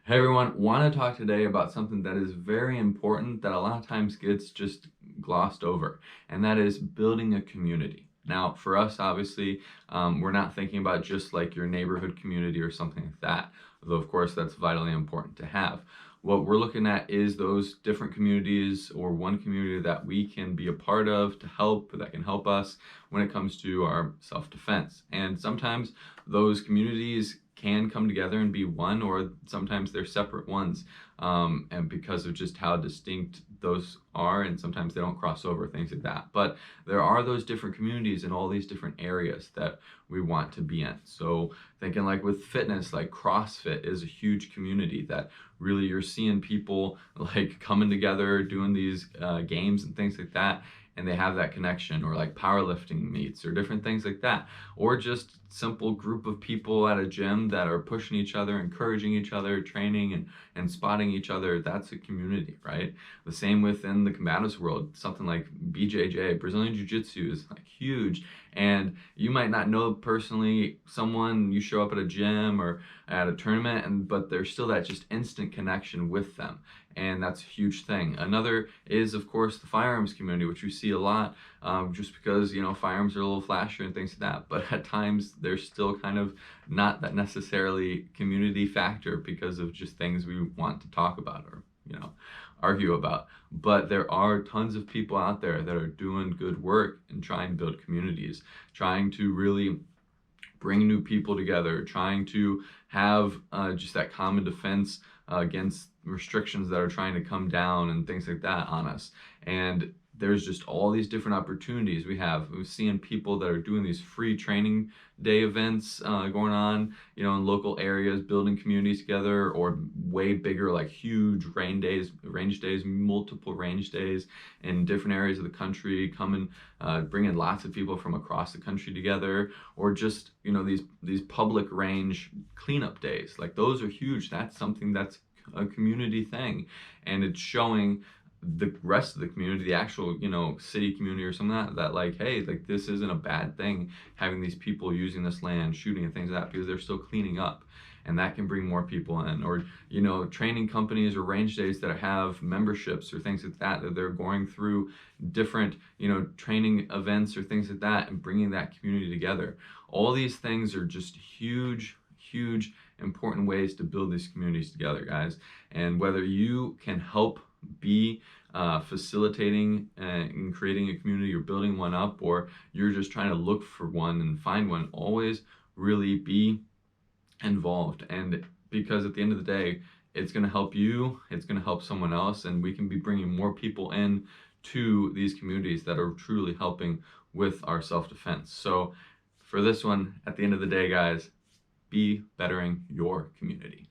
Hey everyone, want to talk today about something that is very important that a lot of times gets just glossed over, and that is building a community. Now, for us, obviously, we're not thinking about just like your neighborhood community or something like that, though of course that's vitally important to have. What we're looking at is those different communities or one community that we can be a part of to help, that can help us when it comes to our self-defense. And sometimes those communities can come together and be one, or sometimes they're separate ones, and because of just how distinct those are, and sometimes they don't cross over, things like that. But there are those different communities in all these different areas that we want to be in. So thinking like with fitness, like CrossFit is a huge community that really you're seeing people like coming together doing these games and things like that, and they have that connection, or like powerlifting meets or different things like that, or just simple group of people at a gym that are pushing each other, encouraging each other, training and spotting each other. That's a community, right? The same within the combatives world. Something like BJJ, Brazilian Jiu-Jitsu, is like huge, and you might not know personally someone, you show up at a gym or at a tournament, and but there's still that just instant connection with them, and that's a huge thing. Another is, of course, the firearms community, which we see a lot, just because, you know, firearms are a little flashier and things like that. But at times, there's still kind of not that necessarily community factor because of just things we want to talk about or, you know, argue about. But there are tons of people out there that are doing good work and trying to build communities, trying to really bring new people together, trying to have just that common defense against restrictions that are trying to come down and things like that on us. And there's just all these different opportunities we have. We're seeing people that are doing these free training day events going on, you know, in local areas, building communities together, or way bigger, like huge range days, multiple range days in different areas of the country, coming, bringing lots of people from across the country together, or just, you know, these public range cleanup days. Like those are huge. That's something that's a community thing, and it's showing the rest of the community, the actual, you know, city community or something like that, that like, hey, like this isn't a bad thing, having these people using this land, shooting and things like that, because they're still cleaning up, and that can bring more people in. Or, you know, training companies or range days that have memberships or things like that, that they're going through different, you know, training events or things like that, and bringing that community together. All these things are just huge important ways to build these communities together, guys. And whether you can help be facilitating and creating a community or building one up, or you're just trying to look for one and find one, always really be involved. And because at the end of the day, it's going to help you, it's going to help someone else, and we can be bringing more people in to these communities that are truly helping with our self-defense. So for this one, at the end of the day, guys, be bettering your community.